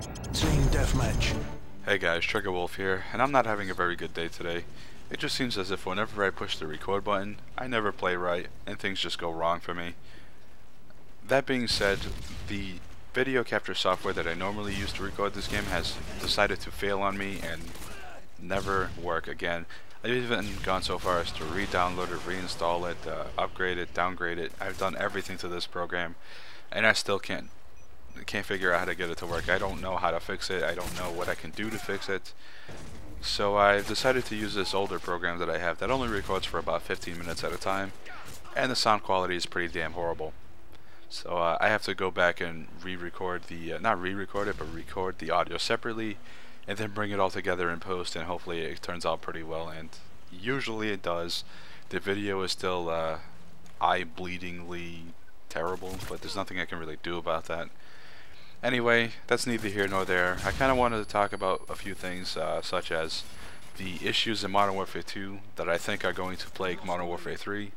Team deathmatch. Hey guys, Trigger Wolf here, and I'm not having a very good day today. It just seems as if whenever I push the record button, I never play right, and things just go wrong for me. That being said, the video capture software that I normally use to record this game has decided to fail on me and never work again. I've even gone so far as to re-download it, reinstall it, upgrade it, downgrade it. I've done everything to this program, and I still can't figure out how to get it to work. I don't know how to fix it. I don't know what I can do to fix it. So I've decided to use this older program that I have that only records for about 15 minutes at a time, and the sound quality is pretty damn horrible. So I have to go back and re-record the, not re-record it, but record the audio separately, and then bring it all together in post, and hopefully it turns out pretty well, and usually it does. The video is still eye-bleedingly terrible, but there's nothing I can really do about that. Anyway, that's neither here nor there. I kind of wanted to talk about a few things, such as the issues in Modern Warfare 2 that I think are going to plague Modern Warfare 3.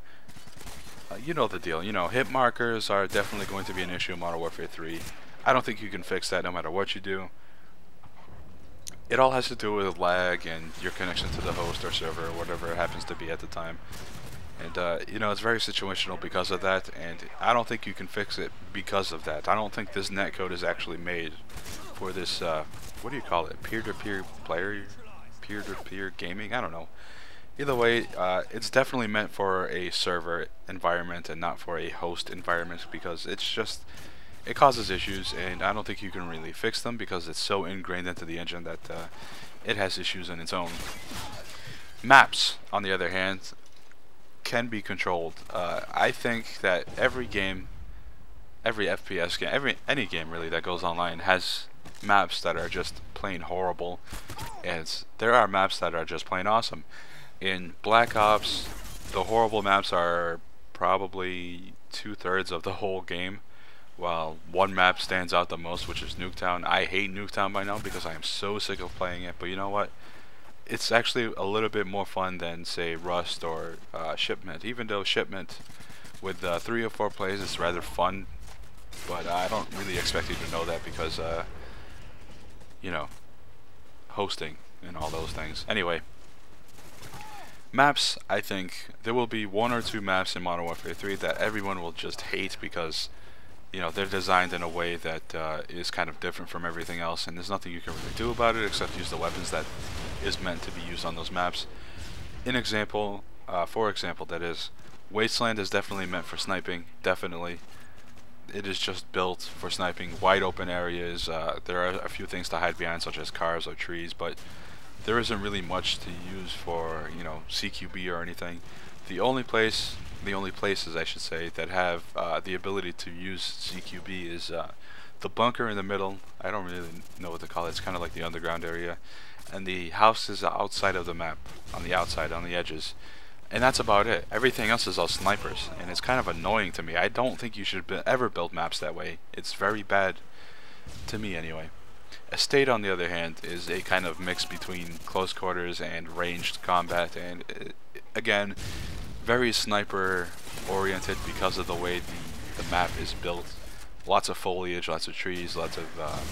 You know the deal. You know, hit markers are definitely going to be an issue in Modern Warfare 3. I don't think you can fix that no matter what you do. It all has to do with lag and your connection to the host or server or whatever it happens to be at the time. And you know, it's very situational because of that, and I don't think you can fix it because of that. I don't think this netcode is actually made for this, what do you call it, peer-to-peer player, peer-to-peer gaming, I don't know. Either way, it's definitely meant for a server environment and not for a host environment, because it's just, it causes issues, and I don't think you can really fix them because it's so ingrained into the engine that it has issues in its own. Maps, on the other hand, can be controlled. I think that every game, every FPS game, any game really that goes online has maps that are just plain horrible, and there are maps that are just plain awesome. In Black Ops, the horrible maps are probably 2/3 of the whole game, while one map stands out the most, which is Nuketown. I hate Nuketown by now because I am so sick of playing it, but you know what? It's actually a little bit more fun than, say, Rust or Shipment. Even though Shipment, with 3 or 4 players, is rather fun, but I don't really expect you to know that because, you know, hosting and all those things. Anyway, maps, I think there will be 1 or 2 maps in Modern Warfare 3 that everyone will just hate because, you know, they're designed in a way that is kind of different from everything else, and there's nothing you can really do about it except use the weapons that is meant to be used on those maps. For example, that is, Wasteland is definitely meant for sniping, definitely. It is just built for sniping, wide open areas. There are a few things to hide behind, such as cars or trees, but there isn't really much to use for, you know, CQB or anything. The only places I should say that have the ability to use CQB is the bunker in the middle. I don't really know what to call it. It's kind of like the underground area, and the houses outside of the map, on the outside, on the edges, and that's about it. Everything else is all snipers, and it's kind of annoying to me. I don't think you should ever build maps that way. It's very bad to me anyway. Estate, on the other hand, is a kind of mix between close quarters and ranged combat, and again, very sniper oriented because of the way the map is built. Lots of foliage, lots of trees, lots of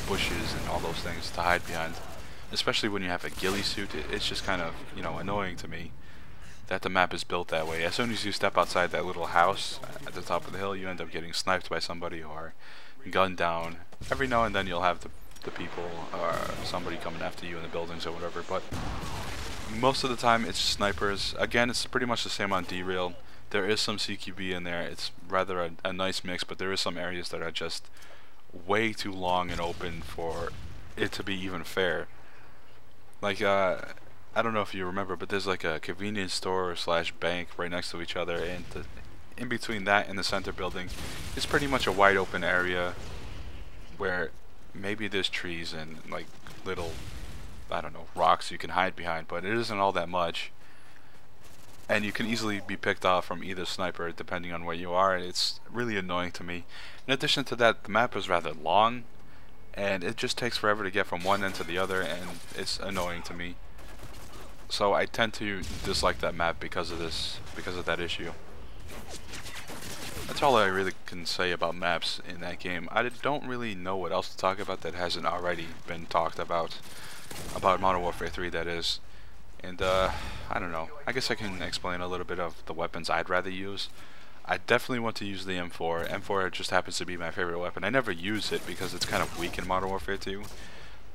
bushes and all those things to hide behind. Especially when you have a ghillie suit, it's just kind of, you know, annoying to me that the map is built that way. As soon as you step outside that little house at the top of the hill, you end up getting sniped by somebody or gunned down. Every now and then you'll have the people or somebody coming after you in the buildings or whatever, but most of the time it's snipers. Again, it's pretty much the same on derail. There is some CQB in there. It's rather a nice mix, but there is some areas that are just way too long and open for it to be even fair. Like, I don't know if you remember, but there's like a convenience store / bank right next to each other, and in between that and the center building is pretty much a wide open area where maybe there's trees and like little, I don't know, rocks you can hide behind, but it isn't all that much, and you can easily be picked off from either sniper depending on where you are, and it's really annoying to me. In addition to that, the map is rather long, and it just takes forever to get from one end to the other, and it's annoying to me. So I tend to dislike that map because of that issue. That's all I really can say about maps in that game. I don't really know what else to talk about that hasn't already been talked about Modern Warfare 3, that is. And I don't know. I guess I can explain a little bit of the weapons I'd rather use. I definitely want to use the M4. M4 just happens to be my favorite weapon. I never use it because it's kind of weak in Modern Warfare 2.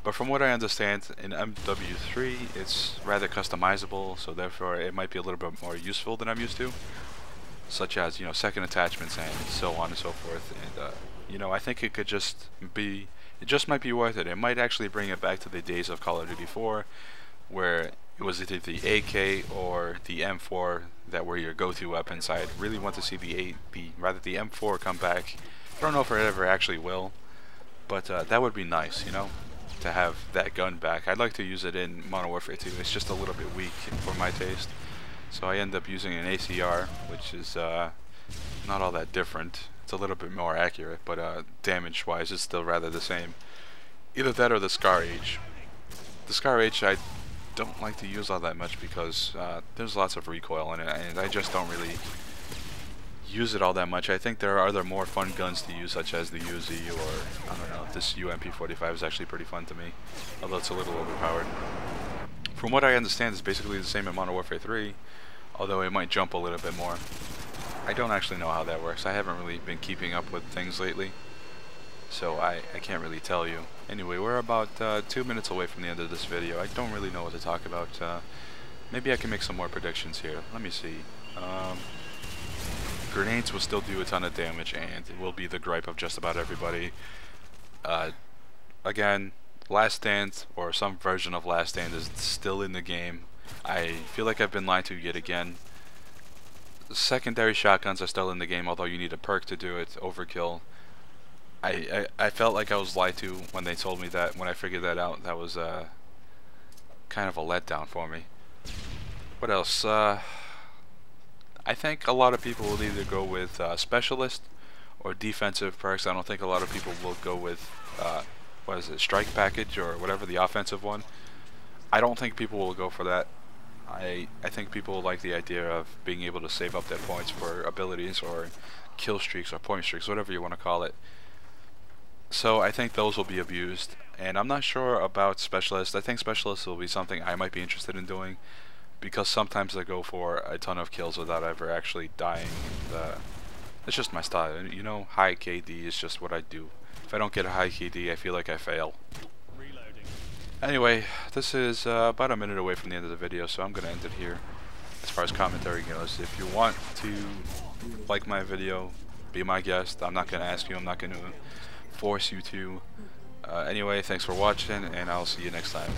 But from what I understand, in MW3, it's rather customizable, so therefore it might be a little bit more useful than I'm used to. Such as, you know, second attachments and so on and so forth. And, you know, I think it could just be, it just might be worth it. It might actually bring it back to the days of Call of Duty 4, where it was either the AK or the M4 that were your go-to weapons. I really want to see the M4 come back. I don't know if it ever actually will, but that would be nice, you know, to have that gun back. I'd like to use it in Modern Warfare 2. It's just a little bit weak for my taste. So I end up using an ACR, which is not all that different. It's a little bit more accurate, but damage-wise it's still rather the same. Either that or the Scar H. The Scar H I don't like to use all that much because there's lots of recoil in it, and I just don't really use it all that much. I think there are other more fun guns to use, such as the Uzi, or I don't know, this UMP45 is actually pretty fun to me, although it's a little overpowered. From what I understand, it's basically the same in Modern Warfare 3, although it might jump a little bit more. I don't actually know how that works. I haven't really been keeping up with things lately, so I can't really tell you. Anyway, we're about 2 minutes away from the end of this video. I don't really know what to talk about. Maybe I can make some more predictions here. Let me see. Grenades will still do a ton of damage, and it will be the gripe of just about everybody. Again, Last Stand, or some version of Last Stand, is still in the game. I feel like I've been lied to yet again. Secondary shotguns are still in the game, although you need a perk to do it. Overkill. I felt like I was lied to when they told me that. When I figured that out, that was kind of a letdown for me. What else? I think a lot of people will either go with specialist or defensive perks. I don't think a lot of people will go with what is it, strike package or whatever, the offensive one. I don't think people will go for that. I think people will like the idea of being able to save up their points for abilities or kill streaks or point streaks, whatever you want to call it. So I think those will be abused, and I'm not sure about specialists. I think specialists will be something I might be interested in doing, because sometimes they go for a ton of kills without ever actually dying. It's just my style, you know. High KD is just what I do. If I don't get a high KD, I feel like I fail. Anyway, this is about a minute away from the end of the video, so I'm gonna end it here. As far as commentary goes, if you want to like my video, be my guest. I'm not gonna ask you. I'm not gonna force you to. Anyway, thanks for watching, and I'll see you next time.